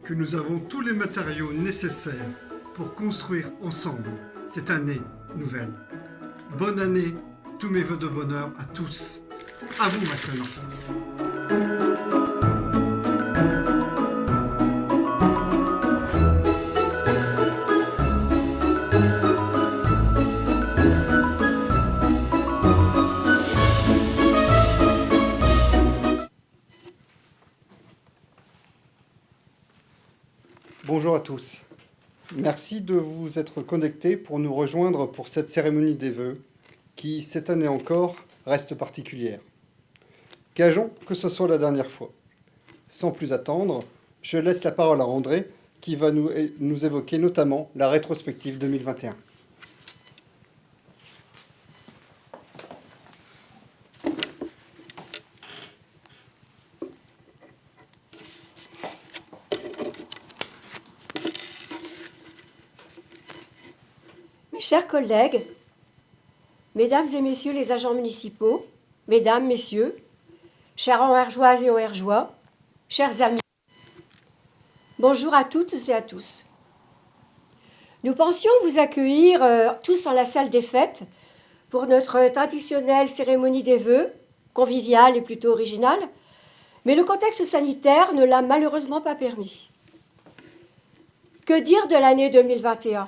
que nous avons tous les matériaux nécessaires pour construire ensemble cette année nouvelle. Bonne année, tous mes vœux de bonheur à tous. À vous maintenant. Bonjour à tous. Merci de vous être connectés pour nous rejoindre pour cette cérémonie des vœux qui, cette année encore, reste particulière. Gageons que ce soit la dernière fois. Sans plus attendre, je laisse la parole à André qui va nous évoquer notamment la rétrospective 2021. Mes chers collègues, mesdames et messieurs les agents municipaux, mesdames, messieurs, chers Auvergeoises et Auvergeois, chers amis, bonjour à toutes et à tous. Nous pensions vous accueillir tous en la salle des fêtes pour notre traditionnelle cérémonie des vœux, conviviale et plutôt originale, mais le contexte sanitaire ne l'a malheureusement pas permis. Que dire de l'année 2021 ?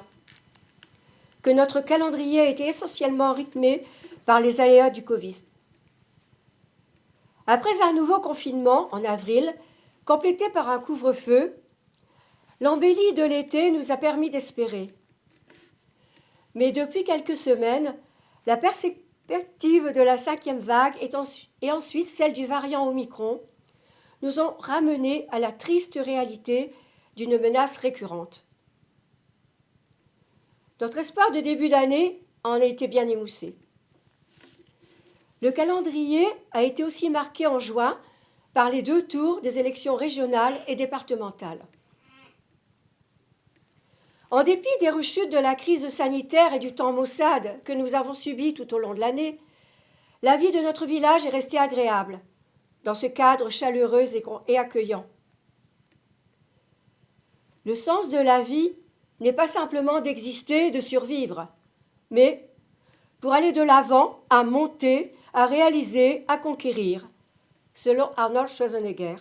Que notre calendrier a été essentiellement rythmé par les aléas du Covid. Après un nouveau confinement en avril, complété par un couvre-feu, l'embellie de l'été nous a permis d'espérer. Mais depuis quelques semaines, la perspective de la 5e vague et ensuite celle du variant Omicron nous ont ramenés à la triste réalité d'une menace récurrente. Notre espoir de début d'année en a été bien émoussé. Le calendrier a été aussi marqué en juin par les 2 tours des élections régionales et départementales. En dépit des rechutes de la crise sanitaire et du temps maussade que nous avons subi tout au long de l'année, la vie de notre village est restée agréable, dans ce cadre chaleureux et accueillant. Le sens de la vie n'est pas simplement d'exister et de survivre, mais pour aller de l'avant, à monter, à réaliser, à conquérir, selon Arnold Schwarzenegger.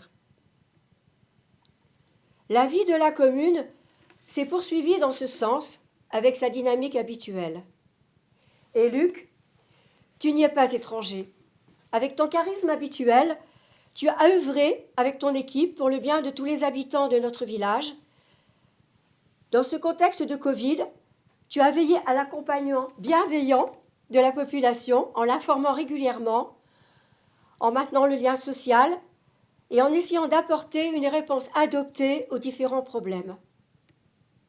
La vie de la commune s'est poursuivie dans ce sens avec sa dynamique habituelle. Et Luc, tu n'y es pas étranger. Avec ton charisme habituel, tu as œuvré avec ton équipe pour le bien de tous les habitants de notre village. Dans ce contexte de Covid, tu as veillé à l'accompagnement bienveillant de la population en l'informant régulièrement, en maintenant le lien social et en essayant d'apporter une réponse adaptée aux différents problèmes.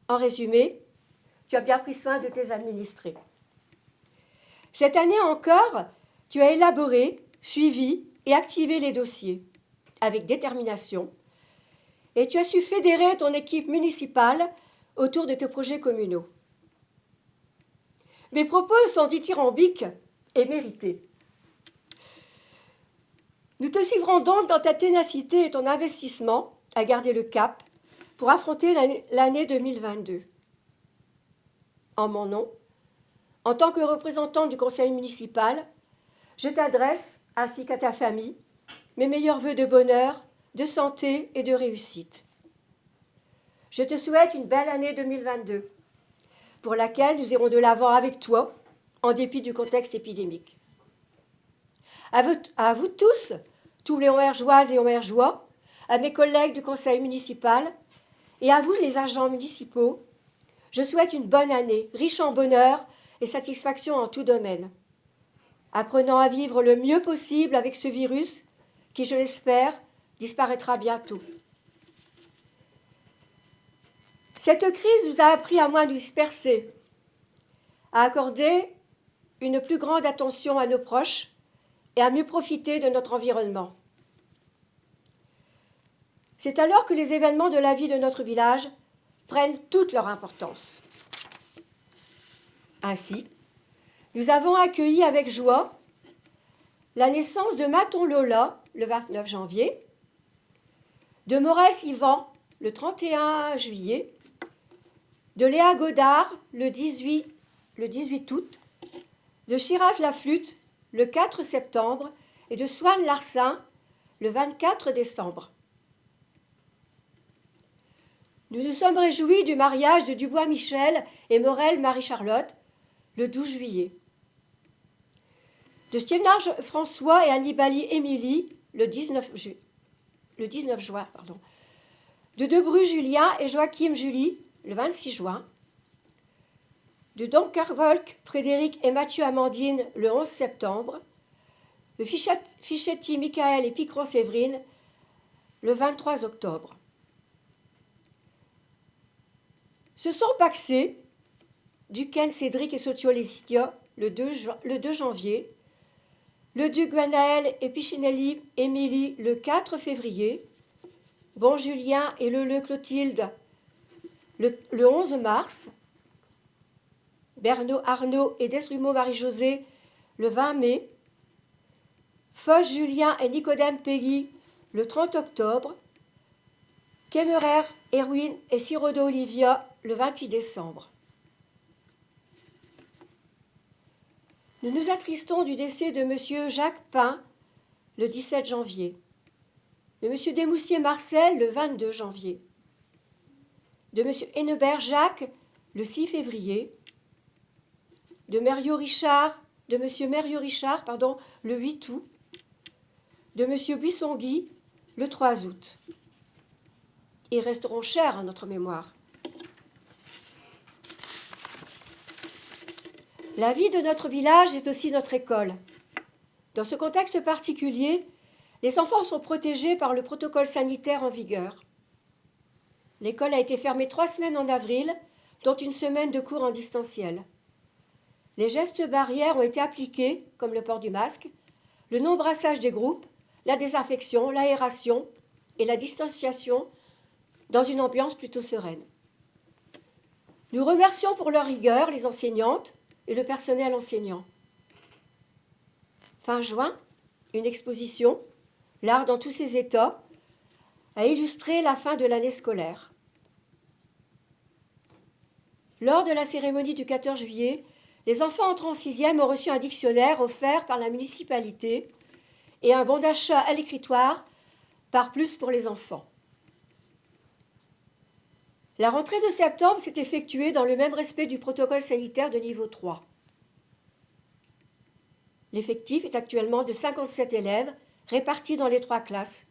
En résumé, tu as bien pris soin de tes administrés. Cette année encore, tu as élaboré, suivi et activé les dossiers avec détermination et tu as su fédérer ton équipe municipale autour de tes projets communaux. Mes propos sont dithyrambiques et mérités. Nous te suivrons donc dans ta ténacité et ton investissement à garder le cap pour affronter l'année 2022. En mon nom, en tant que représentante du conseil municipal, je t'adresse, ainsi qu'à ta famille, mes meilleurs vœux de bonheur, de santé et de réussite. Je te souhaite une belle année 2022, pour laquelle nous irons de l'avant avec toi, en dépit du contexte épidémique. À vous tous les Auvergeoises et Auvergeois, à mes collègues du conseil municipal et à vous les agents municipaux, je souhaite une bonne année, riche en bonheur et satisfaction en tout domaine. Apprenant à vivre le mieux possible avec ce virus qui, je l'espère, disparaîtra bientôt. Cette crise nous a appris à moins nous disperser, à accorder une plus grande attention à nos proches et à mieux profiter de notre environnement. C'est alors que les événements de la vie de notre village prennent toute leur importance. Ainsi, nous avons accueilli avec joie la naissance de Maton Lola le 29 janvier, de Morel Yvan le 31 juillet, de Léa Godard le 18 août, de Shiraz la flûte le 4 septembre et de Swann Larsin le 24 décembre. Nous nous sommes réjouis du mariage de Dubois-Michel et Morel Marie-Charlotte le 12 juillet. De Stiénard François et Annibali Émilie le 19 juin. De Debru Julien et Joachim Julie le 26 juin. De Donkerwolk Frédéric et Mathieu Amandine le 11 septembre. De Fichetti Michael et Picron Séverine le 23 octobre. Se sont paxés Duquesne Cédric et Sotio Lesistia le 2 janvier, le duc Guanaël et Pichinelli Émilie le 4 février, Bon Julien et Leleu Clotilde le 11 mars, Bernot Arnaud et Desrumeau Marie-Josée le 20 mai, Foch Julien et Nicodème Peggy le 30 octobre, Kemmerer Erwin et Sirodo Olivia le 28 décembre. Nous nous attristons du décès de M. Jacques Pin le 17 janvier, de M. Desmoustiers Marcel le 22 janvier, de M. Hennebert Jacques le 6 février, de M. Mériot Richard le 8 août, de M. Buisson-Guy le 3 août. Ils resteront chers à notre mémoire. La vie de notre village est aussi notre école. Dans ce contexte particulier, les enfants sont protégés par le protocole sanitaire en vigueur. L'école a été fermée 3 semaines en avril, dont une semaine de cours en distanciel. Les gestes barrières ont été appliqués, comme le port du masque, le non-brassage des groupes, la désinfection, l'aération et la distanciation dans une ambiance plutôt sereine. Nous remercions pour leur rigueur les enseignantes et le personnel enseignant. Fin juin, une exposition, L'art dans tous ses états, a illustré la fin de l'année scolaire. Lors de la cérémonie du 14 juillet, les enfants entrant en 6e ont reçu un dictionnaire offert par la municipalité et un bon d'achat à l'écritoire par Plus pour les enfants. La rentrée de septembre s'est effectuée dans le même respect du protocole sanitaire de niveau 3. L'effectif est actuellement de 57 élèves répartis dans les 3 classes.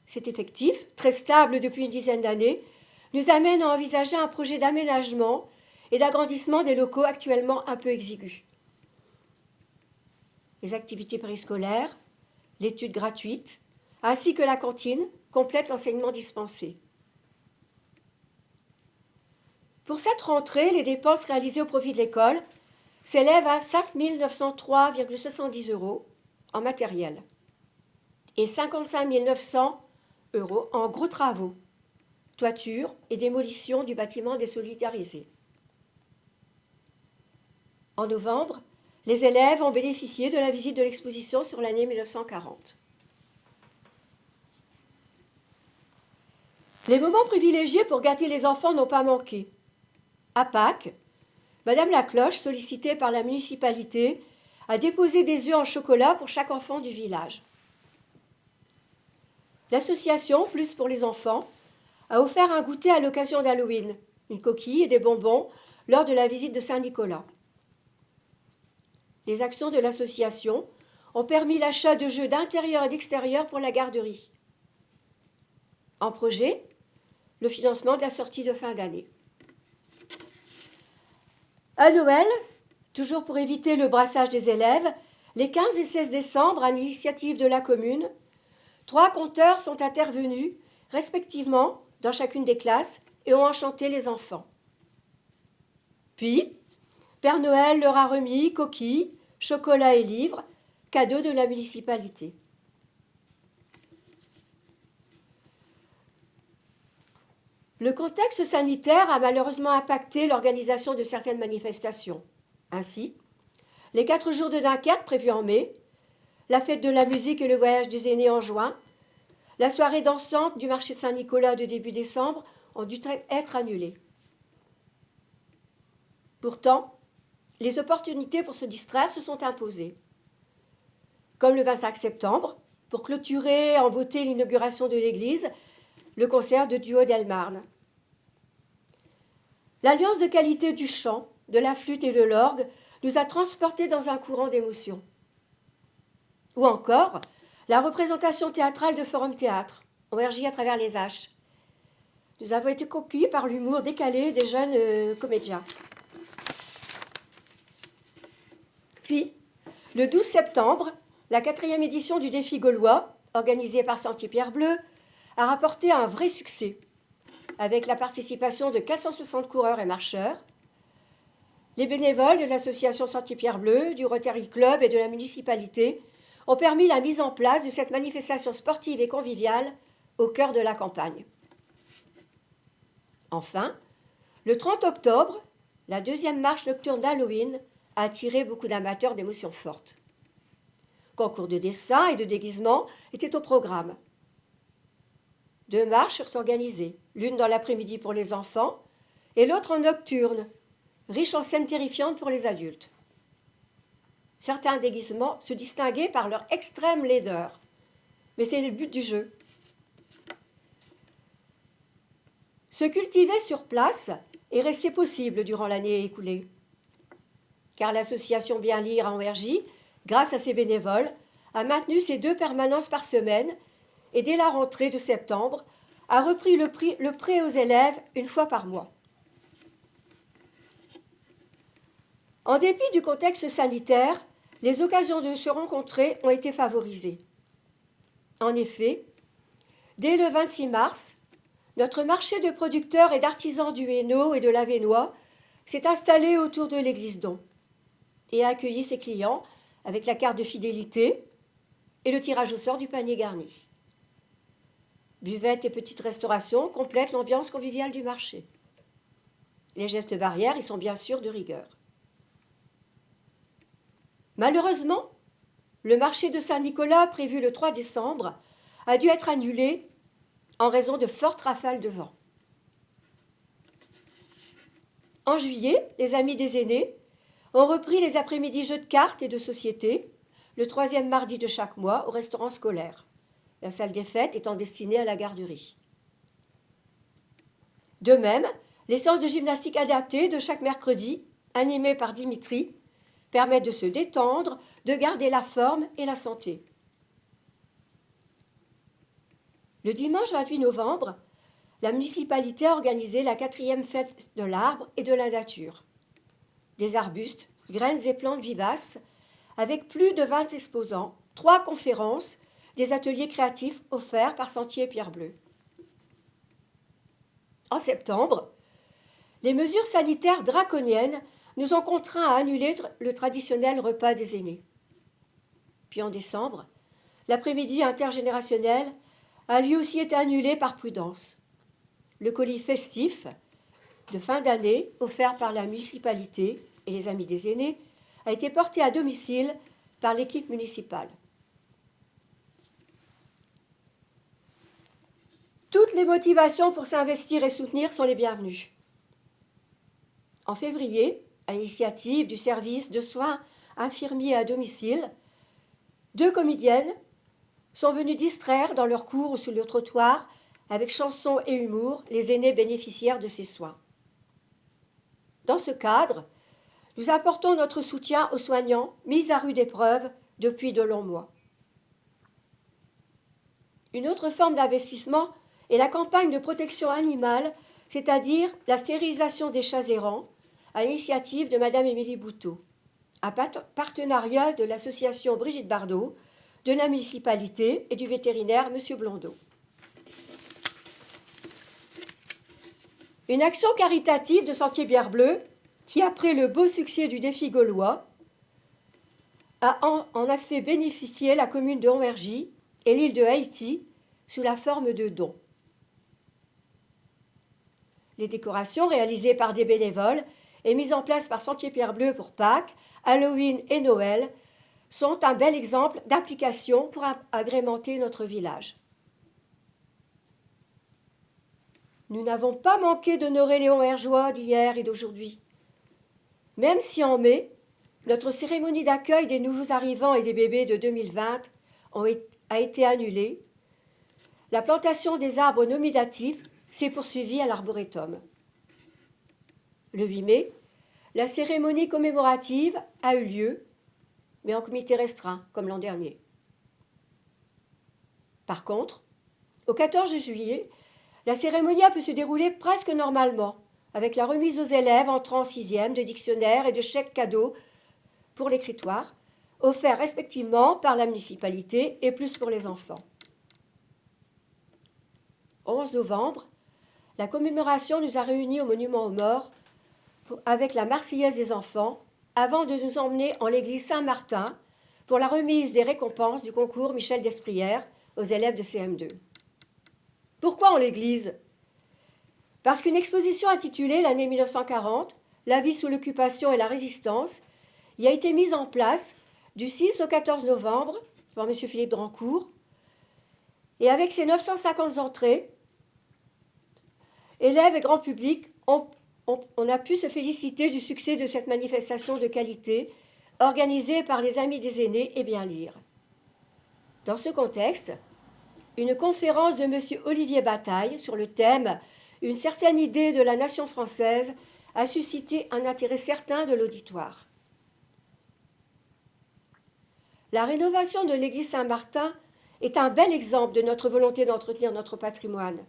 Cet effectif, très stable depuis une dizaine d'années, nous amène à envisager un projet d'aménagement et d'agrandissement des locaux actuellement un peu exigus. Les activités périscolaires, l'étude gratuite, ainsi que la cantine complètent l'enseignement dispensé. Pour cette rentrée, les dépenses réalisées au profit de l'école s'élèvent à 5 903,70 € en matériel et 55 900 € en gros travaux, toiture et démolition du bâtiment désolidarisé. En novembre, les élèves ont bénéficié de la visite de l'exposition sur l'année 1940. Les moments privilégiés pour gâter les enfants n'ont pas manqué. À Pâques, Madame Lacloche, sollicitée par la municipalité, a déposé des œufs en chocolat pour chaque enfant du village. L'association Plus pour les enfants a offert un goûter à l'occasion d'Halloween, une coquille et des bonbons lors de la visite de Saint-Nicolas. Les actions de l'association ont permis l'achat de jeux d'intérieur et d'extérieur pour la garderie. En projet, le financement de la sortie de fin d'année. À Noël, toujours pour éviter le brassage des élèves, les 15 et 16 décembre, à l'initiative de la commune, 3 conteurs sont intervenus, respectivement, dans chacune des classes et ont enchanté les enfants. Puis, Père Noël leur a remis coquilles, chocolat et livres, cadeaux de la municipalité. Le contexte sanitaire a malheureusement impacté l'organisation de certaines manifestations. Ainsi, les 4 jours de Dunkerque prévus en mai, la fête de la musique et le voyage des aînés en juin, La soirée dansante du marché de Saint-Nicolas de début décembre ont dû être annulées. Pourtant, les opportunités pour se distraire se sont imposées. Comme le 25 septembre, pour clôturer en beauté l'inauguration de l'église, le concert de Duo del Marne. L'alliance de qualité du chant, de la flûte et de l'orgue nous a transportés dans un courant d'émotions. Ou encore, la représentation théâtrale de Forum Théâtre, Aubergy à travers les Haches. Nous avons été conquis par l'humour décalé des jeunes comédiens. Puis, le 12 septembre, la 4e édition du défi gaulois, organisée par Sentier Pierre Bleu, a rapporté un vrai succès, avec la participation de 460 coureurs et marcheurs. Les bénévoles de l'association Sentier Pierre Bleu, du Rotary Club et de la municipalité ont permis la mise en place de cette manifestation sportive et conviviale au cœur de la campagne. Enfin, le 30 octobre, la 2e marche nocturne d'Halloween a attiré beaucoup d'amateurs d'émotions fortes. Concours de dessin et de déguisement étaient au programme. 2 marches furent organisées, l'une dans l'après-midi pour les enfants et l'autre en nocturne, riche en scènes terrifiantes pour les adultes. Certains déguisements se distinguaient par leur extrême laideur, mais c'est le but du jeu. Se cultiver sur place est resté possible durant l'année écoulée, car l'association Bien Lire à Aubergy, grâce à ses bénévoles, a maintenu ses 2 permanences par semaine et dès la rentrée de septembre, a repris le prêt aux élèves une fois par mois. En dépit du contexte sanitaire, les occasions de se rencontrer ont été favorisées. En effet, dès le 26 mars, notre marché de producteurs et d'artisans du Hainaut et de l'Avesnois s'est installé autour de l'église Dom et a accueilli ses clients avec la carte de fidélité et le tirage au sort du panier garni. Buvettes et petites restaurations complètent l'ambiance conviviale du marché. Les gestes barrières y sont bien sûr de rigueur. Malheureusement, le marché de Saint-Nicolas, prévu le 3 décembre, a dû être annulé en raison de fortes rafales de vent. En juillet, les Amis des aînés ont repris les après-midi jeux de cartes et de société, le 3e mardi de chaque mois au restaurant scolaire, la salle des fêtes étant destinée à la garderie. De même, les séances de gymnastique adaptées de chaque mercredi, animées par Dimitri, permettent de se détendre, de garder la forme et la santé. Le dimanche 28 novembre, la municipalité a organisé la 4e fête de l'arbre et de la nature. Des arbustes, graines et plantes vivaces, avec plus de 20 exposants, 3 conférences, des ateliers créatifs offerts par Sentier Pierre Bleu. En septembre, les mesures sanitaires draconiennes nous ont contraints à annuler le traditionnel repas des aînés. Puis en décembre, l'après-midi intergénérationnel a lui aussi été annulé par prudence. Le colis festif de fin d'année, offert par la municipalité et les Amis des aînés, a été porté à domicile par l'équipe municipale. Toutes les motivations pour s'investir et soutenir sont les bienvenues. En février, à l'initiative du service de soins infirmiers à domicile, 2 comédiennes sont venues distraire dans leur cours ou sur le trottoir, avec chansons et humour, les aînés bénéficiaires de ces soins. Dans ce cadre, nous apportons notre soutien aux soignants mis à rude épreuve depuis de longs mois. Une autre forme d'investissement est la campagne de protection animale, c'est-à-dire la stérilisation des chats errants, à l'initiative de Madame Émilie Bouteau, un partenariat de l'association Brigitte Bardot, de la municipalité et du vétérinaire Monsieur Blondeau. Une action caritative de Sentier Pierre Bleu qui, après le beau succès du défi gaulois, en a fait bénéficier la commune de Aubergy et l'île de Haïti sous la forme de dons. Les décorations réalisées par des bénévoles et mises en place par Sentier Pierre Bleu pour Pâques, Halloween et Noël sont un bel exemple d'implication pour agrémenter notre village. Nous n'avons pas manqué d'honorer les Auvergeois d'hier et d'aujourd'hui. Même si en mai, notre cérémonie d'accueil des nouveaux arrivants et des bébés de 2020 a été annulée, la plantation des arbres nominatifs s'est poursuivie à l'Arboretum. Le 8 mai, la cérémonie commémorative a eu lieu, mais en comité restreint, comme l'an dernier. Par contre, au 14 juillet, la cérémonie a pu se dérouler presque normalement, avec la remise aux élèves entrant en sixième de dictionnaires et de chèques cadeaux pour l'écritoire, offerts respectivement par la municipalité et plus pour les enfants. Au 11 novembre, la commémoration nous a réunis au monument aux morts avec la Marseillaise des enfants, avant de nous emmener en l'église Saint-Martin pour la remise des récompenses du concours Michel Desprières aux élèves de CM2. Pourquoi en l'église ? Parce qu'une exposition intitulée L'année 1940, la vie sous l'occupation et la résistance y a été mise en place du 6 au 14 novembre par M. Philippe Drancourt. Et avec ses 950 entrées, élèves et grand public, on a pu se féliciter du succès de cette manifestation de qualité organisée par les Amis des aînés et bien lire. Dans ce contexte, une conférence de M. Olivier Bataille sur le thème « Une certaine idée de la nation française » a suscité un intérêt certain de l'auditoire. La rénovation de l'église Saint-Martin est un bel exemple de notre volonté d'entretenir notre patrimoine.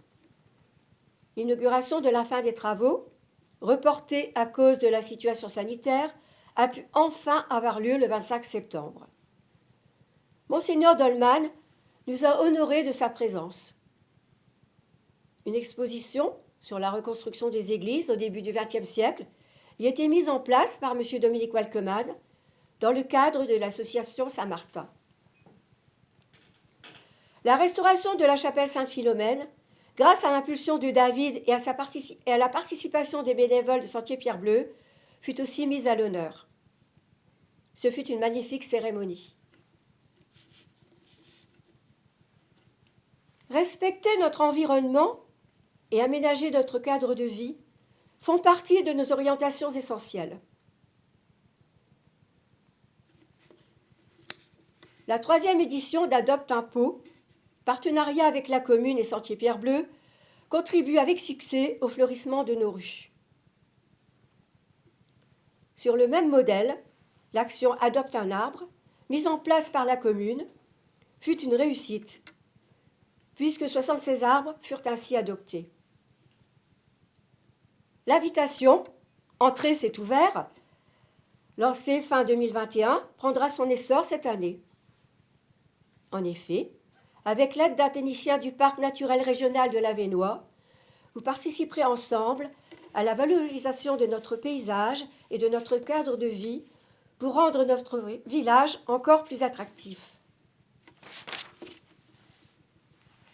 L'inauguration de la fin des travaux, reportée à cause de la situation sanitaire, a pu enfin avoir lieu le 25 septembre. Monseigneur Dolman nous a honorés de sa présence. Une exposition sur la reconstruction des églises au début du XXe siècle y a été mise en place par M. Dominique Walkeman dans le cadre de l'association Saint-Martin. La restauration de la chapelle Sainte-Philomène, grâce à l'impulsion de David et à la participation des bénévoles de Sentier Pierre Bleu, fut aussi mise à l'honneur. Ce fut une magnifique cérémonie. Respecter notre environnement et aménager notre cadre de vie font partie de nos orientations essentielles. La 3e édition d'Adopte un pot, partenariat avec la commune et Sentier Pierre Bleu, contribue avec succès au fleurissement de nos rues. Sur le même modèle, l'action Adopte un arbre, mise en place par la commune, fut une réussite, puisque 76 arbres furent ainsi adoptés. L'invitation « Entrée, c'est ouvert », lancée fin 2021, prendra son essor cette année. En effet, avec l'aide d'un technicien du Parc naturel régional de l'Avesnois, vous participerez ensemble à la valorisation de notre paysage et de notre cadre de vie pour rendre notre village encore plus attractif.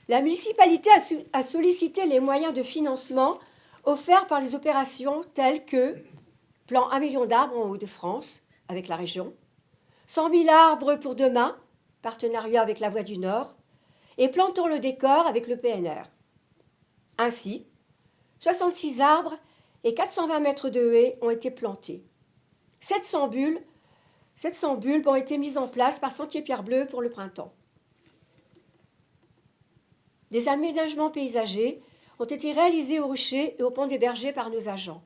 La municipalité a sollicité les moyens de financement offerts par les opérations telles que Plan 1 million d'arbres en Hauts-de-France avec la région, 100 000 arbres pour demain, partenariat avec la Voie du Nord, et Plantons le décor avec le PNR. Ainsi, 66 arbres et 420 mètres de haies ont été plantés. 700 bulbes ont été mises en place par Sentier Pierre Bleu pour le printemps. Des aménagements paysagers ont été réalisés au Rucher et au Pont des Bergers par nos agents.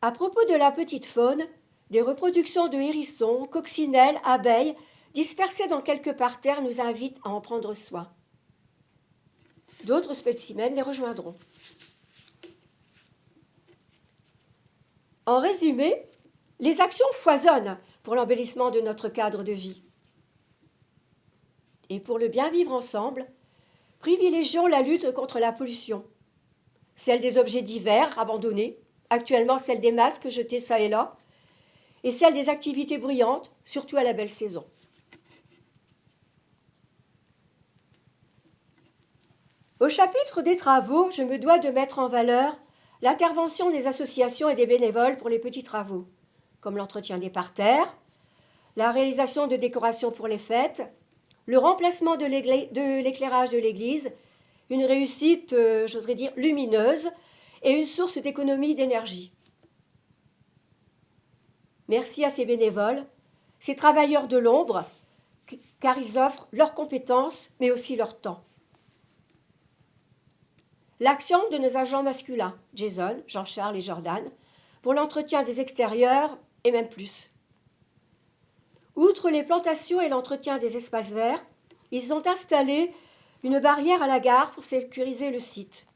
À propos de la petite faune, des reproductions de hérissons, coccinelles, abeilles, dispersées dans quelques parterres nous invitent à en prendre soin. D'autres spécimens les rejoindront. En résumé, les actions foisonnent pour l'embellissement de notre cadre de vie. Et pour le bien vivre ensemble, privilégions la lutte contre la pollution, celle des objets divers abandonnés, actuellement celle des masques jetés çà et là, et celle des activités bruyantes, surtout à la belle saison. Au chapitre des travaux, je me dois de mettre en valeur l'intervention des associations et des bénévoles pour les petits travaux, comme l'entretien des parterres, la réalisation de décorations pour les fêtes, le remplacement de l'éclairage de l'église une réussite, j'oserais dire, lumineuse et une source d'économie d'énergie. Merci à ces bénévoles, ces travailleurs de l'ombre, car ils offrent leurs compétences, mais aussi leur temps. L'action de nos agents masculins, Jason, Jean-Charles et Jordan, pour l'entretien des extérieurs et même plus. Outre les plantations et l'entretien des espaces verts, ils ont installé une barrière à la gare pour sécuriser le site.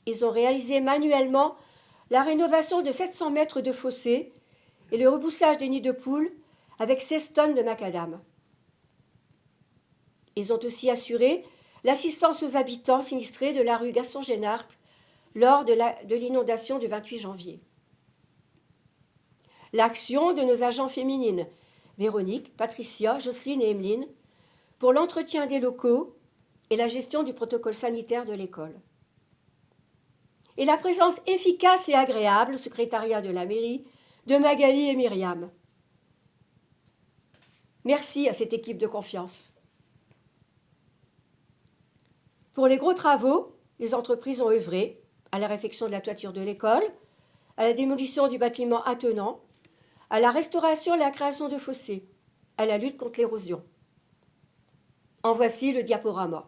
Ils ont réalisé manuellement la rénovation de 700 mètres de fossés et le reboussage des nids de poules avec 16 tonnes de macadam. Ils ont aussi assuré l'assistance aux habitants sinistrés de la rue Gaston-Génart lors de l'inondation du 28 janvier. L'action de nos agents féminines, Véronique, Patricia, Jocelyne et Emeline, pour l'entretien des locaux et la gestion du protocole sanitaire de l'école. Et la présence efficace et agréable au secrétariat de la mairie de Magali et Myriam. Merci à cette équipe de confiance. Pour les gros travaux, les entreprises ont œuvré à la réfection de la toiture de l'école, à la démolition du bâtiment attenant, à la restauration et la création de fossés, à la lutte contre l'érosion. En voici le diaporama.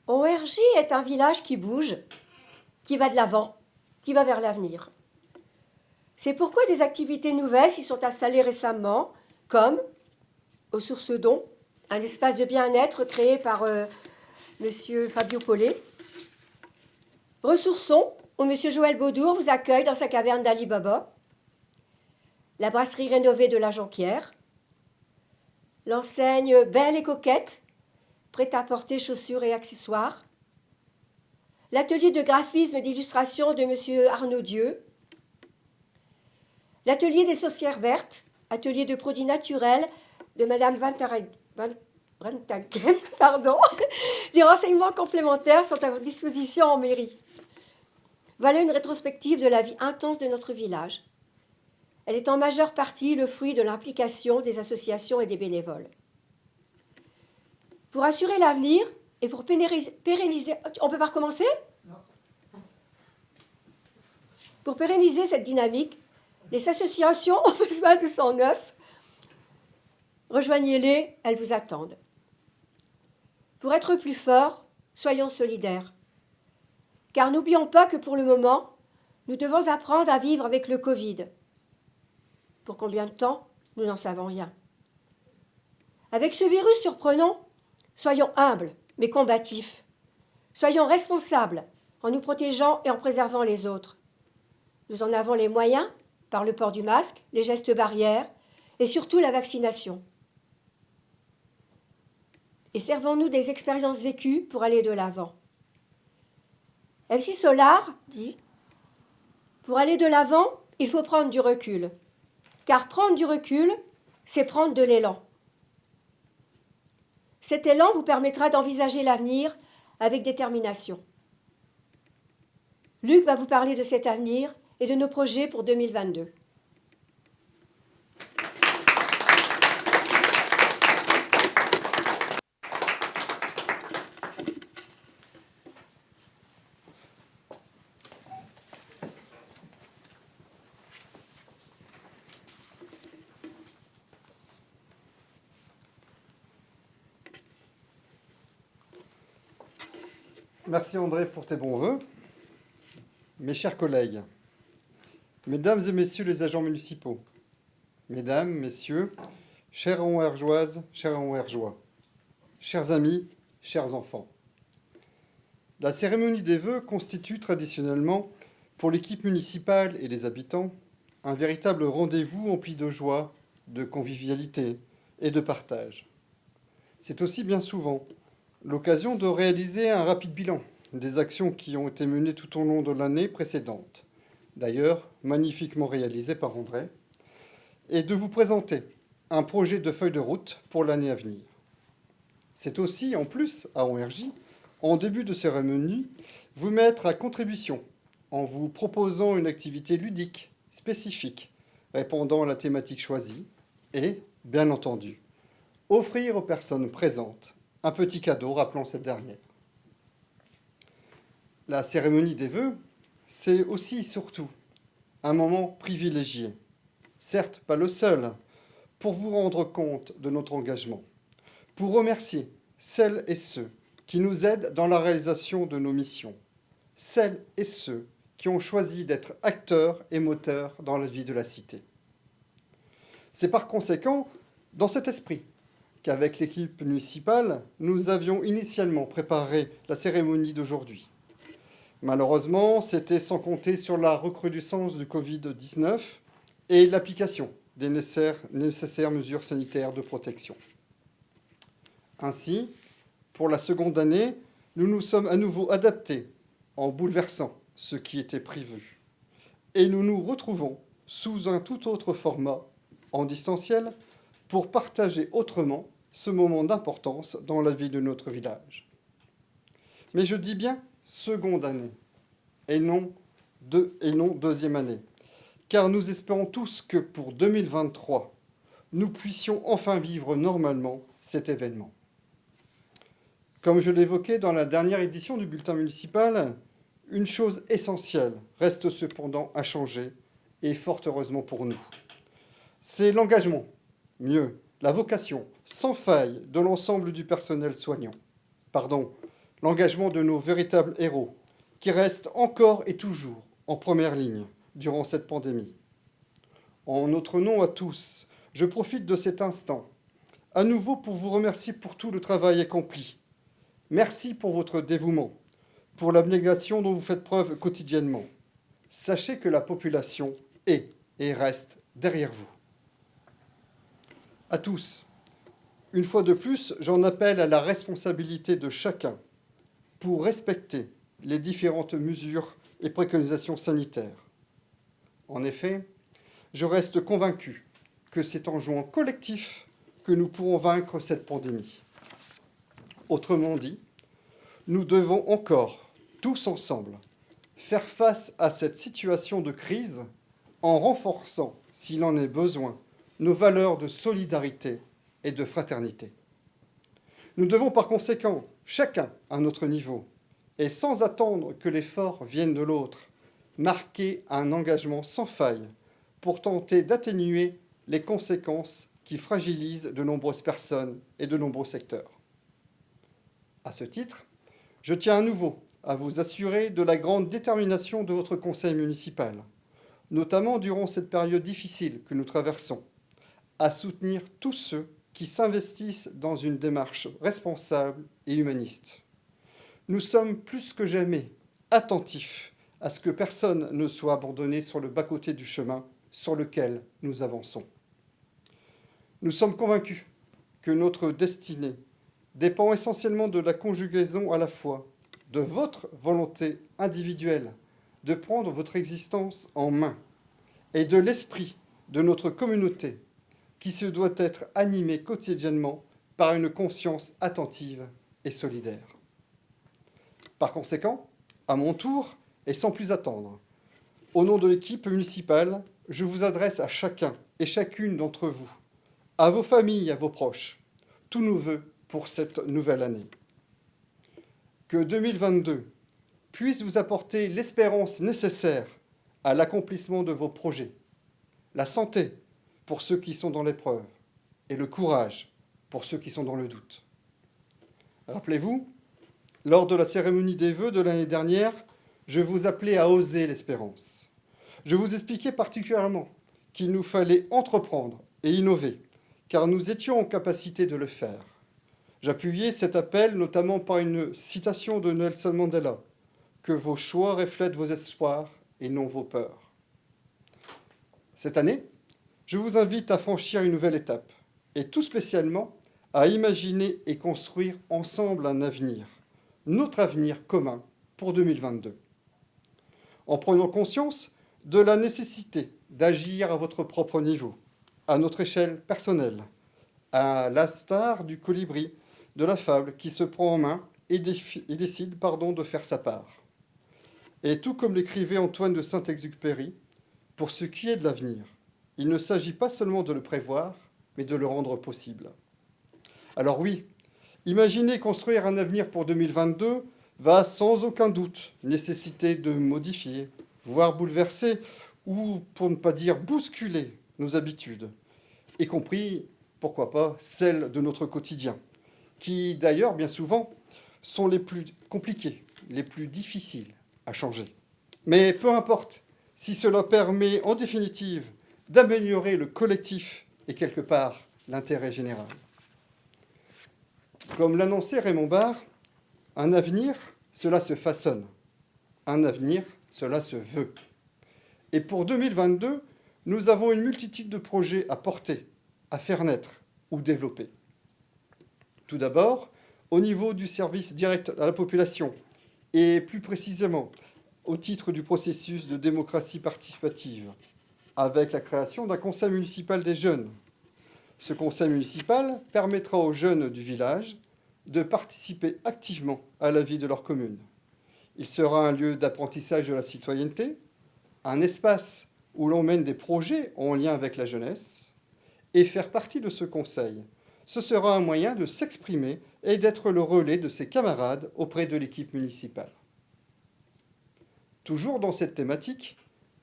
Hongergy est un village qui bouge, qui va de l'avant, qui va vers l'avenir. C'est pourquoi des activités nouvelles s'y sont installées récemment, comme aux Sources d'On, un espace de bien-être créé par M. Fabio Collet. Ressourçons, où M. Joël Baudour vous accueille dans sa caverne d'Ali Baba. La brasserie rénovée de la Jonquière. L'enseigne Belle et Coquette, prête à porter chaussures et accessoires. L'atelier de graphisme et d'illustration de M. Arnaud Dieu. L'atelier des saucières vertes, atelier de produits naturels de Mme Vantagem, Des renseignements complémentaires sont à votre disposition en mairie. Voilà une rétrospective de la vie intense de notre village. Elle est en majeure partie le fruit de l'implication des associations et des bénévoles. Pour assurer l'avenir et pour pérenniser... On ne peut pas recommencer ? Non. Pour pérenniser cette dynamique, les associations ont besoin de sang neuf. Rejoignez-les, elles vous attendent. Pour être plus forts, soyons solidaires. Car n'oublions pas que pour le moment, nous devons apprendre à vivre avec le Covid. Pour combien de temps ? Nous n'en savons rien. Avec ce virus surprenant, soyons humbles, mais combatifs. Soyons responsables en nous protégeant et en préservant les autres. Nous en avons les moyens par le port du masque, les gestes barrières et surtout la vaccination. Et servons-nous des expériences vécues pour aller de l'avant. MC Solar dit « Pour aller de l'avant, il faut prendre du recul. Car prendre du recul, c'est prendre de l'élan. Cet élan vous permettra d'envisager l'avenir avec détermination. Luc va vous parler de cet avenir et de nos projets pour 2022. Merci André pour tes bons voeux. Mes chers collègues, mesdames et messieurs les agents municipaux, mesdames, messieurs, chères Hongergeoises, chers Hongergeois, chers amis, chers enfants. La cérémonie des vœux constitue traditionnellement, pour l'équipe municipale et les habitants, un véritable rendez-vous empli de joie, de convivialité et de partage. C'est aussi bien souvent l'occasion de réaliser un rapide bilan des actions qui ont été menées tout au long de l'année précédente, d'ailleurs magnifiquement réalisées par André, et de vous présenter un projet de feuille de route pour l'année à venir. C'est aussi, en plus, à Hongergy, en début de cérémonie, vous mettre à contribution en vous proposant une activité ludique, spécifique, répondant à la thématique choisie, et, bien entendu, offrir aux personnes présentes un petit cadeau rappelant cette dernière. La cérémonie des vœux, c'est aussi et surtout un moment privilégié, certes pas le seul, pour vous rendre compte de notre engagement, pour remercier celles et ceux qui nous aident dans la réalisation de nos missions, celles et ceux qui ont choisi d'être acteurs et moteurs dans la vie de la cité. C'est par conséquent dans cet esprit qu'avec l'équipe municipale, nous avions initialement préparé la cérémonie d'aujourd'hui. Malheureusement, c'était sans compter sur la recrudescence du Covid-19 et l'application des nécessaires mesures sanitaires de protection. Ainsi, pour la seconde année, nous nous sommes à nouveau adaptés en bouleversant ce qui était prévu. Et nous nous retrouvons sous un tout autre format, en distanciel, pour partager autrement ce moment d'importance dans la vie de notre village. Mais je dis bien seconde année, et non deuxième année, car nous espérons tous que pour 2023, nous puissions enfin vivre normalement cet événement. Comme je l'évoquais dans la dernière édition du bulletin municipal, une chose essentielle reste cependant à changer, et fort heureusement pour nous. C'est l'engagement, mieux, la vocation sans faille de l'ensemble du personnel soignant. l'engagement de nos véritables héros, qui restent encore et toujours en première ligne durant cette pandémie. En notre nom à tous, je profite de cet instant à nouveau pour vous remercier pour tout le travail accompli. Merci pour votre dévouement, pour l'abnégation dont vous faites preuve quotidiennement. Sachez que la population est et reste derrière vous. À tous, une fois de plus, j'en appelle à la responsabilité de chacun pour respecter les différentes mesures et préconisations sanitaires. En effet, je reste convaincu que c'est en jouant collectif que nous pourrons vaincre cette pandémie. Autrement dit, nous devons encore, tous ensemble, faire face à cette situation de crise en renforçant, s'il en est besoin, nos valeurs de solidarité et de fraternité. Nous devons par conséquent, chacun à notre niveau, et sans attendre que l'effort vienne de l'autre, marquer un engagement sans faille pour tenter d'atténuer les conséquences qui fragilisent de nombreuses personnes et de nombreux secteurs. À ce titre, je tiens à nouveau à vous assurer de la grande détermination de votre conseil municipal, notamment durant cette période difficile que nous traversons, à soutenir tous ceux qui s'investissent dans une démarche responsable et humaniste. Nous sommes plus que jamais attentifs à ce que personne ne soit abandonné sur le bas-côté du chemin sur lequel nous avançons. Nous sommes convaincus que notre destinée dépend essentiellement de la conjugaison à la fois de votre volonté individuelle de prendre votre existence en main et de l'esprit de notre communauté qui se doit être animée quotidiennement par une conscience attentive et solidaire. Par conséquent, à mon tour, et sans plus attendre, au nom de l'équipe municipale, je vous adresse à chacun et chacune d'entre vous, à vos familles, à vos proches, tous nos vœux pour cette nouvelle année. Que 2022 puisse vous apporter l'espérance nécessaire à l'accomplissement de vos projets, la santé pour ceux qui sont dans l'épreuve et le courage pour ceux qui sont dans le doute. Rappelez-vous, lors de la cérémonie des vœux de l'année dernière, je vous appelais à oser l'espérance. Je vous expliquais particulièrement qu'il nous fallait entreprendre et innover, car nous étions en capacité de le faire. J'appuyais cet appel notamment par une citation de Nelson Mandela, « Que vos choix reflètent vos espoirs et non vos peurs ». Cette année, je vous invite à franchir une nouvelle étape, et tout spécialement à imaginer et construire ensemble un avenir, notre avenir commun pour 2022. En prenant conscience de la nécessité d'agir à votre propre niveau, à notre échelle personnelle, à l'instar du colibri de la fable qui se prend en main et décide de faire sa part. Et tout comme l'écrivait Antoine de Saint-Exupéry, pour ce qui est de l'avenir, il ne s'agit pas seulement de le prévoir, mais de le rendre possible. Alors oui, imaginer construire un avenir pour 2022 va sans aucun doute nécessiter de modifier, voire bouleverser, ou pour ne pas dire bousculer nos habitudes, y compris, pourquoi pas, celles de notre quotidien, qui d'ailleurs, bien souvent, sont les plus compliquées, les plus difficiles à changer. Mais peu importe, si cela permet en définitive d'améliorer le collectif et quelque part l'intérêt général. Comme l'annonçait Raymond Barre, un avenir, cela se façonne. Un avenir, cela se veut. Et pour 2022, nous avons une multitude de projets à porter, à faire naître ou développer. Tout d'abord, au niveau du service direct à la population, et plus précisément au titre du processus de démocratie participative, avec la création d'un conseil municipal des jeunes. Ce conseil municipal permettra aux jeunes du village de participer activement à la vie de leur commune. Il sera un lieu d'apprentissage de la citoyenneté, un espace où l'on mène des projets en lien avec la jeunesse, et faire partie de ce conseil, ce sera un moyen de s'exprimer et d'être le relais de ses camarades auprès de l'équipe municipale. Toujours dans cette thématique,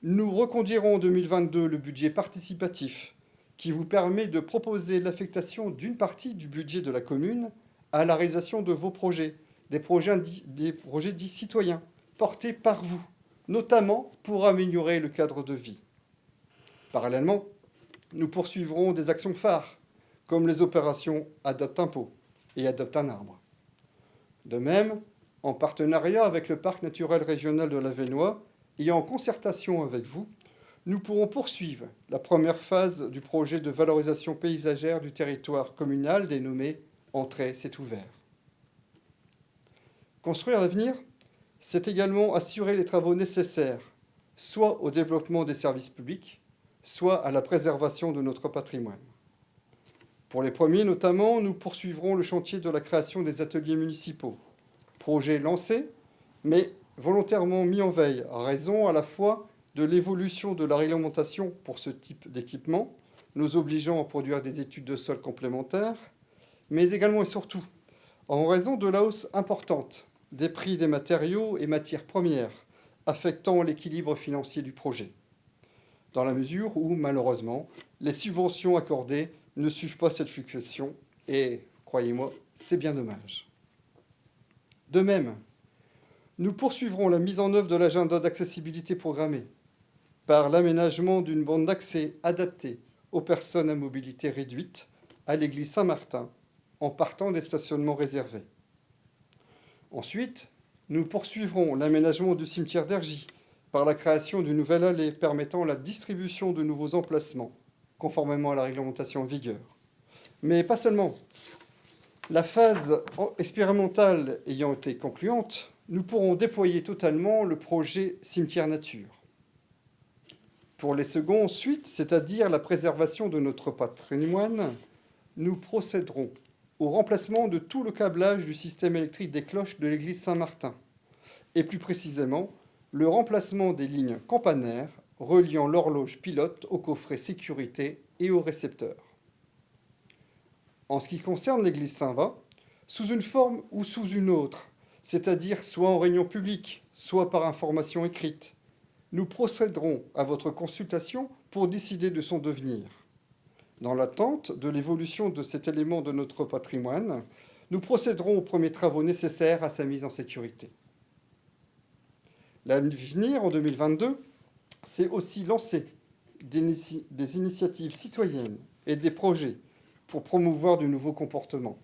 nous reconduirons en 2022 le budget participatif qui vous permet de proposer l'affectation d'une partie du budget de la commune à la réalisation de vos projets, des projets dits citoyens, portés par vous, notamment pour améliorer le cadre de vie. Parallèlement, nous poursuivrons des actions phares, comme les opérations Adopte un pot et Adopte un arbre. De même, en partenariat avec le Parc naturel régional de l'Avesnois et en concertation avec vous, nous pourrons poursuivre la première phase du projet de valorisation paysagère du territoire communal dénommé « Entrée, c'est ouvert ». Construire l'avenir, c'est également assurer les travaux nécessaires, soit au développement des services publics, soit à la préservation de notre patrimoine. Pour les premiers notamment, nous poursuivrons le chantier de la création des ateliers municipaux, projet lancé, mais volontairement mis en veille, en raison à la fois de l'évolution de la réglementation pour ce type d'équipement, nous obligeant à produire des études de sol complémentaires, mais également et surtout en raison de la hausse importante des prix des matériaux et matières premières, affectant l'équilibre financier du projet, dans la mesure où, malheureusement, les subventions accordées ne suivent pas cette fluctuation, et, croyez-moi, c'est bien dommage. De même, nous poursuivrons la mise en œuvre de l'agenda d'accessibilité programmée par l'aménagement d'une bande d'accès adaptée aux personnes à mobilité réduite à l'église Saint-Martin, en partant des stationnements réservés. Ensuite, nous poursuivrons l'aménagement du cimetière d'Ergy par la création d'une nouvelle allée permettant la distribution de nouveaux emplacements, conformément à la réglementation en vigueur. Mais pas seulement. La phase expérimentale ayant été concluante, nous pourrons déployer totalement le projet Cimetière Nature. Pour les seconds, ensuite, c'est-à-dire la préservation de notre patrimoine, nous procéderons au remplacement de tout le câblage du système électrique des cloches de l'église Saint-Martin, et plus précisément, le remplacement des lignes campanaires reliant l'horloge pilote au coffret sécurité et au récepteur. En ce qui concerne l'église Saint-Va, sous une forme ou sous une autre, c'est-à-dire soit en réunion publique, soit par information écrite, nous procéderons à votre consultation pour décider de son devenir. Dans l'attente de l'évolution de cet élément de notre patrimoine, nous procéderons aux premiers travaux nécessaires à sa mise en sécurité. L'avenir, en 2022, c'est aussi lancer des initiatives citoyennes et des projets pour promouvoir de nouveaux comportements.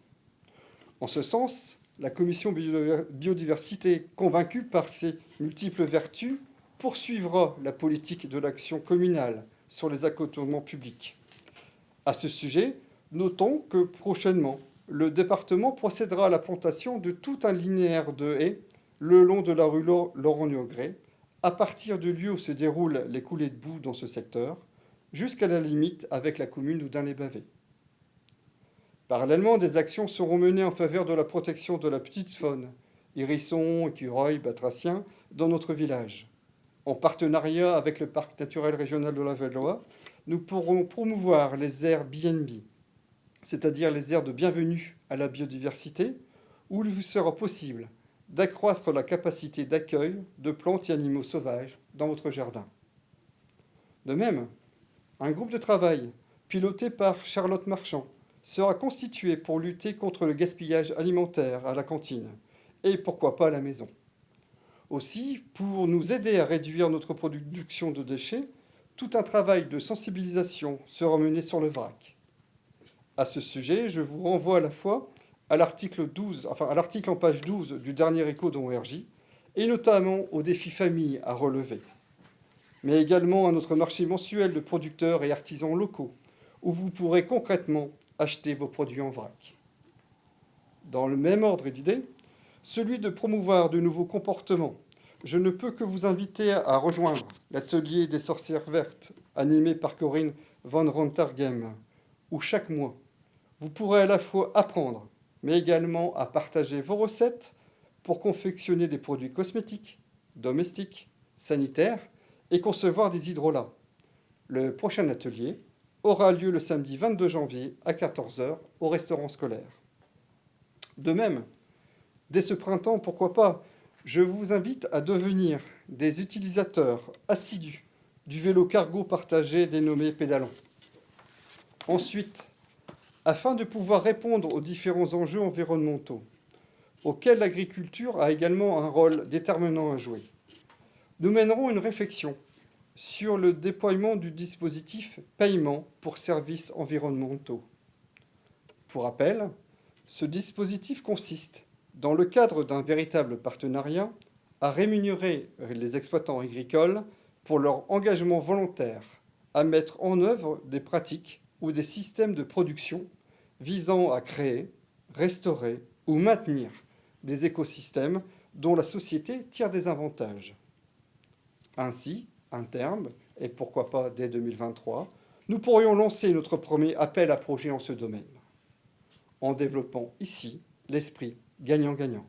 En ce sens, la commission biodiversité, convaincue par ses multiples vertus, poursuivra la politique de l'action communale sur les accotements publics. À ce sujet, notons que prochainement, le département procédera à la plantation de tout un linéaire de haies le long de la rue Laurent-Niogré, à partir du lieu où se déroulent les coulées de boue dans ce secteur, jusqu'à la limite avec la commune d'Oudin-les-Bavés. Parallèlement, des actions seront menées en faveur de la protection de la petite faune, hérissons, écureuils, batraciens, dans notre village. En partenariat avec le Parc naturel régional de l'Avesnois, nous pourrons promouvoir les aires BNB, c'est-à-dire les aires de bienvenue à la biodiversité, où il vous sera possible d'accroître la capacité d'accueil de plantes et animaux sauvages dans votre jardin. De même, un groupe de travail piloté par Charlotte Marchand sera constitué pour lutter contre le gaspillage alimentaire à la cantine et pourquoi pas à la maison. Aussi, pour nous aider à réduire notre production de déchets, tout un travail de sensibilisation sera mené sur le vrac. À ce sujet, je vous renvoie à la fois à l'article en page 12 du dernier écho d'ONRJ, et notamment au défi famille à relever, mais également à notre marché mensuel de producteurs et artisans locaux, où vous pourrez concrètement acheter vos produits en vrac. Dans le même ordre d'idées, celui de promouvoir de nouveaux comportements, je ne peux que vous inviter à rejoindre l'atelier des sorcières vertes, animé par Corinne Van Rontergem, où chaque mois, vous pourrez à la fois apprendre, mais également à partager vos recettes pour confectionner des produits cosmétiques, domestiques, sanitaires et concevoir des hydrolats. Le prochain atelier aura lieu le samedi 22 janvier à 14 h au restaurant scolaire. De même, dès ce printemps, pourquoi pas, je vous invite à devenir des utilisateurs assidus du vélo cargo partagé dénommé Pédalant. Ensuite, afin de pouvoir répondre aux différents enjeux environnementaux, auquel l'agriculture a également un rôle déterminant à jouer. Nous mènerons une réflexion sur le déploiement du dispositif paiement pour services environnementaux. Pour rappel, ce dispositif consiste, dans le cadre d'un véritable partenariat, à rémunérer les exploitants agricoles pour leur engagement volontaire à mettre en œuvre des pratiques ou des systèmes de production visant à créer, restaurer ou maintenir des écosystèmes dont la société tire des avantages. Ainsi, à terme, et pourquoi pas dès 2023, nous pourrions lancer notre premier appel à projet en ce domaine, en développant ici l'esprit gagnant-gagnant.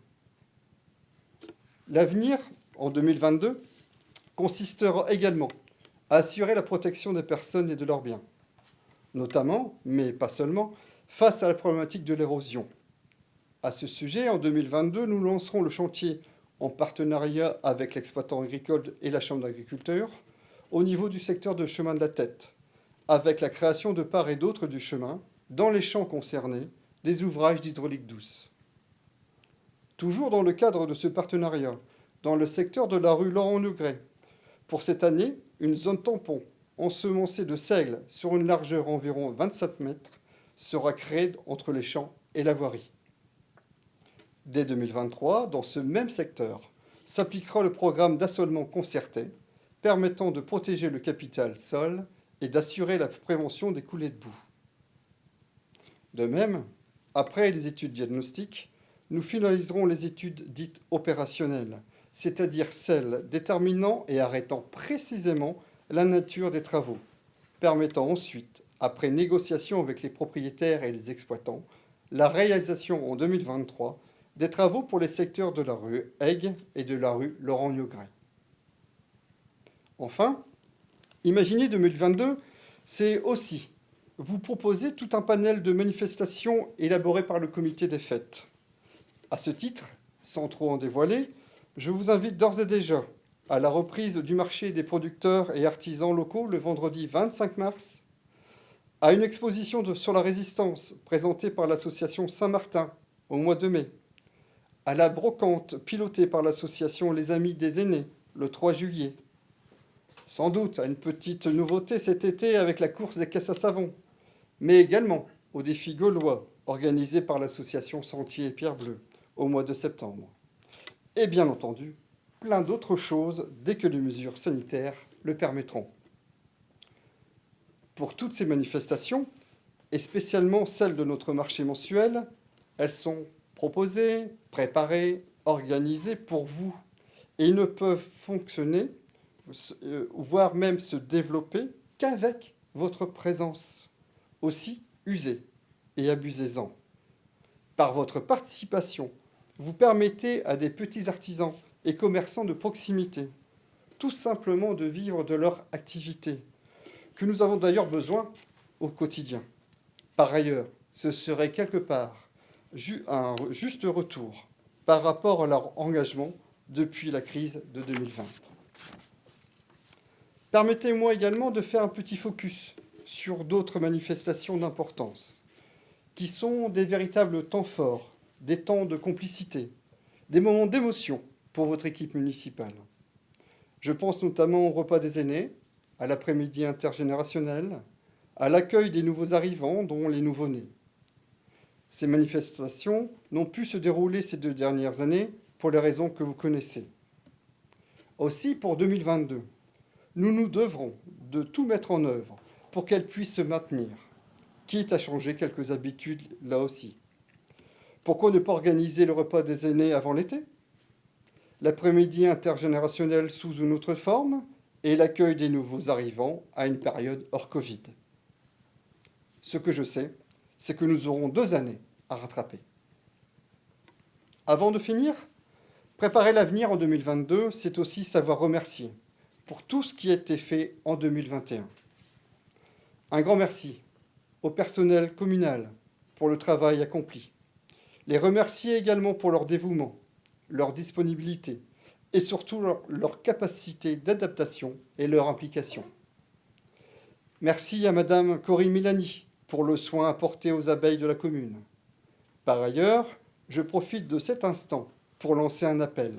L'avenir, en 2022, consistera également à assurer la protection des personnes et de leurs biens, notamment, mais pas seulement, face à la problématique de l'érosion. À ce sujet, en 2022, nous lancerons le chantier en partenariat avec l'exploitant agricole et la Chambre d'agriculture au niveau du secteur de chemin de la Tête, avec la création de part et d'autre du chemin, dans les champs concernés, des ouvrages d'hydraulique douce. Toujours dans le cadre de ce partenariat, dans le secteur de la rue Laurent-Legret, pour cette année, une zone tampon ensemencée de seigle sur une largeur environ 27 mètres sera créée entre les champs et la voirie. Dès 2023, dans ce même secteur, s'appliquera le programme d'assolement concerté, permettant de protéger le capital sol et d'assurer la prévention des coulées de boue. De même, après les études diagnostiques, nous finaliserons les études dites opérationnelles, c'est-à-dire celles déterminant et arrêtant précisément la nature des travaux, permettant ensuite, après négociation avec les propriétaires et les exploitants, la réalisation en 2023 des travaux pour les secteurs de la rue Aigues et de la rue Laurent-Legret. Enfin, imaginez 2022, c'est aussi vous proposer tout un panel de manifestations élaborées par le comité des fêtes. À ce titre, sans trop en dévoiler, je vous invite d'ores et déjà à la reprise du marché des producteurs et artisans locaux le vendredi 25 mars, à une exposition sur la résistance présentée par l'association Saint-Martin au mois de mai, à la brocante pilotée par l'association Les Amis des Aînés le 3 juillet, sans doute à une petite nouveauté cet été avec la course des caisses à savon, mais également au défi gaulois organisé par l'association Sentier et Pierre Bleue au mois de septembre. Et bien entendu, plein d'autres choses dès que les mesures sanitaires le permettront. Pour toutes ces manifestations, et spécialement celles de notre marché mensuel, elles sont proposées, préparées, organisées pour vous, et ne peuvent fonctionner, voire même se développer qu'avec votre présence. Aussi, usez et abusez-en. Par votre participation, vous permettez à des petits artisans et commerçants de proximité tout simplement de vivre de leur activité, que nous avons d'ailleurs besoin au quotidien. Par ailleurs, ce serait quelque part un juste retour par rapport à leur engagement depuis la crise de 2020. Permettez-moi également de faire un petit focus sur d'autres manifestations d'importance, qui sont des véritables temps forts, des temps de complicité, des moments d'émotion pour votre équipe municipale. Je pense notamment au repas des aînés, à l'après-midi intergénérationnel, à l'accueil des nouveaux arrivants, dont les nouveau-nés. Ces manifestations n'ont pu se dérouler ces 2 dernières années pour les raisons que vous connaissez. Aussi, pour 2022, nous nous devrons de tout mettre en œuvre pour qu'elles puissent se maintenir, quitte à changer quelques habitudes là aussi. Pourquoi ne pas organiser le repas des aînés avant l'été ? L'après-midi intergénérationnel sous une autre forme et l'accueil des nouveaux arrivants à une période hors Covid. Ce que je sais, c'est que nous aurons 2 années à rattraper. Avant de finir, préparer l'avenir en 2022, c'est aussi savoir remercier pour tout ce qui a été fait en 2021. Un grand merci au personnel communal pour le travail accompli. Les remercier également pour leur dévouement, leur disponibilité et surtout leur capacité d'adaptation et leur implication. Merci à Madame Corinne Milani pour le soin apporté aux abeilles de la commune. Par ailleurs, je profite de cet instant pour lancer un appel.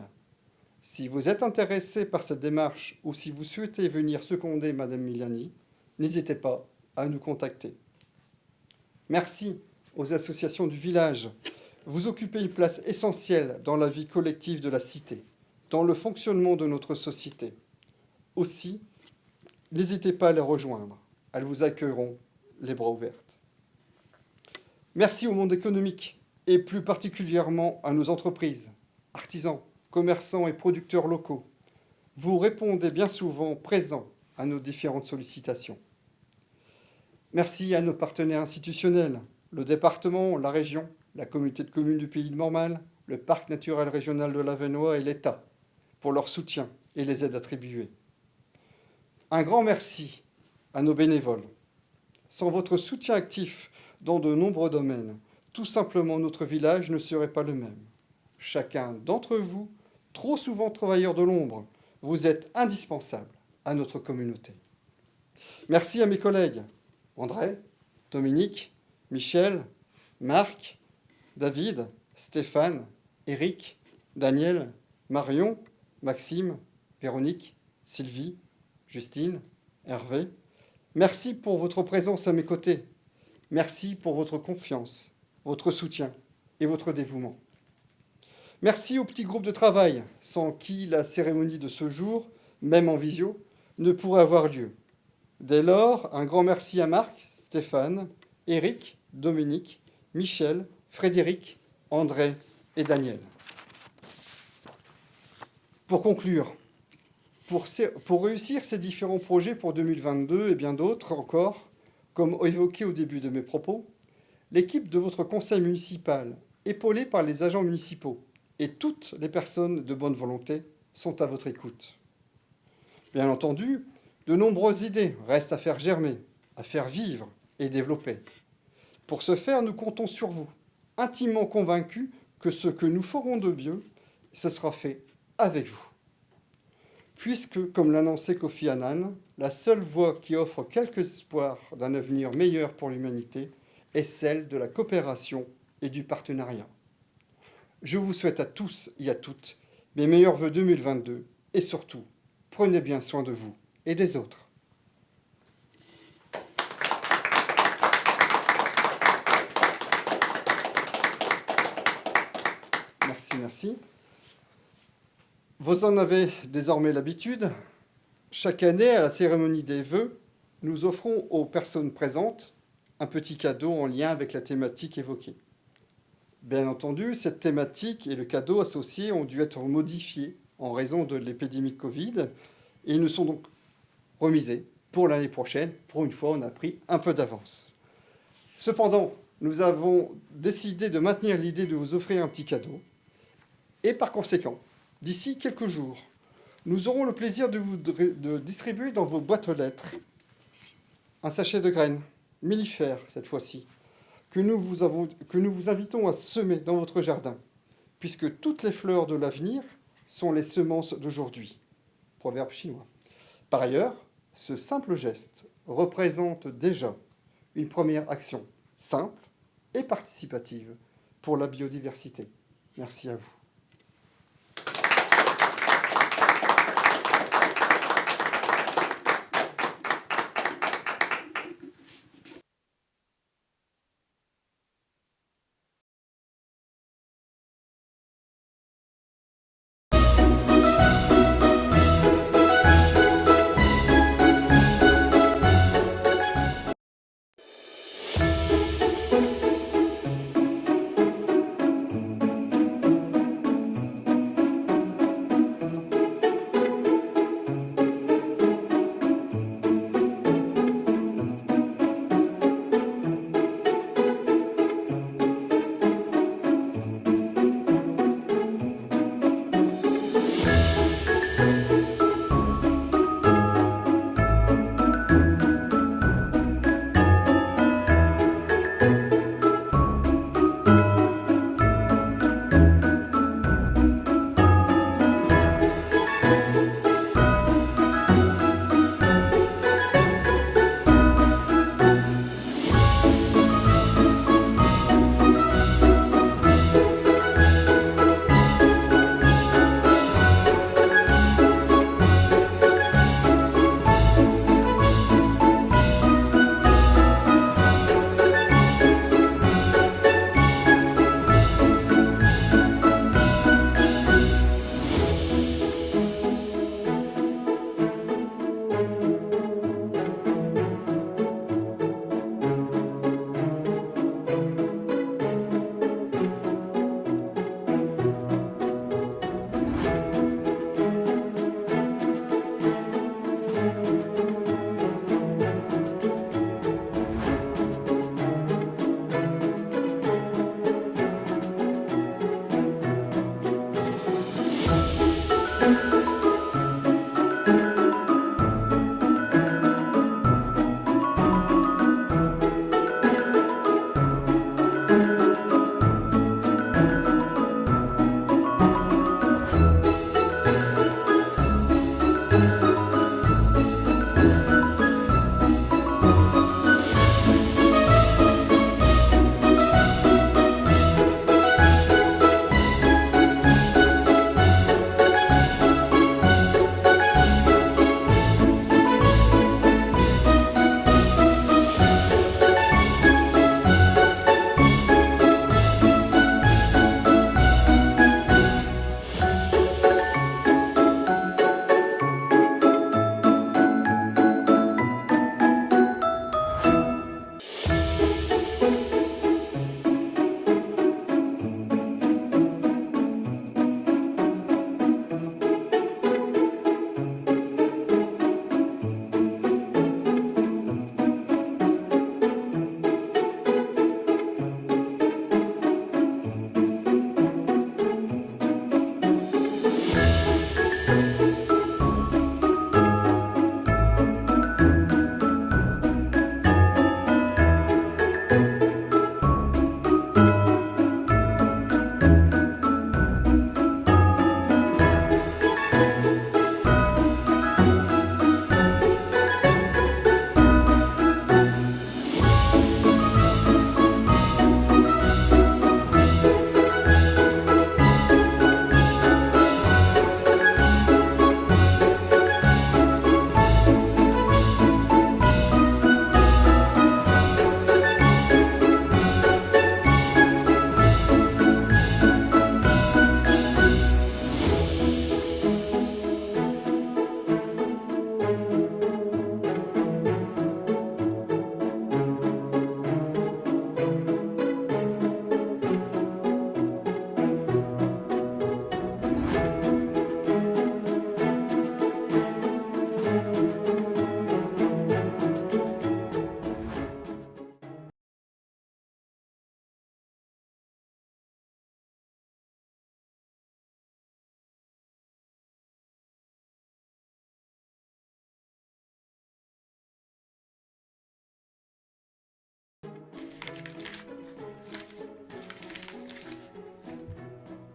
Si vous êtes intéressé par cette démarche ou si vous souhaitez venir seconder Madame Miliani, n'hésitez pas à nous contacter. Merci aux associations du village. Vous occupez une place essentielle dans la vie collective de la cité, dans le fonctionnement de notre société. Aussi, n'hésitez pas à les rejoindre. Elles vous accueilleront les bras ouverts. Merci au monde économique et plus particulièrement à nos entreprises, artisans, commerçants et producteurs locaux. Vous répondez bien souvent présents à nos différentes sollicitations. Merci à nos partenaires institutionnels, le département, la région, la communauté de communes du Pays de Mormal, le parc naturel régional de l'Avesnois et l'État, pour leur soutien et les aides attribuées. Un grand merci à nos bénévoles. Sans votre soutien actif dans de nombreux domaines, tout simplement notre village ne serait pas le même. Chacun d'entre vous, trop souvent travailleurs de l'ombre, vous êtes indispensables à notre communauté. Merci à mes collègues, André, Dominique, Michel, Marc, David, Stéphane, Éric, Daniel, Marion, Maxime, Véronique, Sylvie, Justine, Hervé. Merci pour votre présence à mes côtés. Merci pour votre confiance, votre soutien et votre dévouement. Merci au petit groupe de travail, sans qui la cérémonie de ce jour, même en visio, ne pourrait avoir lieu. Dès lors, un grand merci à Marc, Stéphane, Éric, Dominique, Michel, Frédéric, André et Daniel. Pour conclure, pour réussir ces différents projets pour 2022 et bien d'autres encore, comme évoqué au début de mes propos, l'équipe de votre conseil municipal, épaulée par les agents municipaux et toutes les personnes de bonne volonté, sont à votre écoute. Bien entendu, de nombreuses idées restent à faire germer, à faire vivre et développer. Pour ce faire, nous comptons sur vous, intimement convaincus que ce que nous ferons de mieux, ce sera fait avec vous. Puisque, comme l'annonçait Kofi Annan, la seule voie qui offre quelque espoir d'un avenir meilleur pour l'humanité est celle de la coopération et du partenariat. Je vous souhaite à tous et à toutes mes meilleurs vœux 2022 et surtout, prenez bien soin de vous et des autres. Merci. Vous en avez désormais l'habitude. Chaque année, à la cérémonie des vœux, nous offrons aux personnes présentes un petit cadeau en lien avec la thématique évoquée. Bien entendu, cette thématique et le cadeau associé ont dû être modifiés en raison de l'épidémie de Covid et ils nous sont donc remisés pour l'année prochaine. Pour une fois, on a pris un peu d'avance. Cependant, nous avons décidé de maintenir l'idée de vous offrir un petit cadeau et par conséquent, d'ici quelques jours, nous aurons le plaisir de distribuer dans vos boîtes aux lettres un sachet de graines, mellifères cette fois-ci, que nous vous invitons à semer dans votre jardin, puisque toutes les fleurs de l'avenir sont les semences d'aujourd'hui. Proverbe chinois. Par ailleurs, ce simple geste représente déjà une première action simple et participative pour la biodiversité. Merci à vous.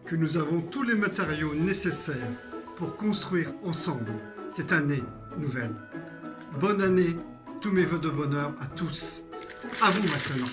que nous avons tous les matériaux nécessaires pour construire ensemble cette année nouvelle. Bonne année, tous mes vœux de bonheur à tous. À vous maintenant.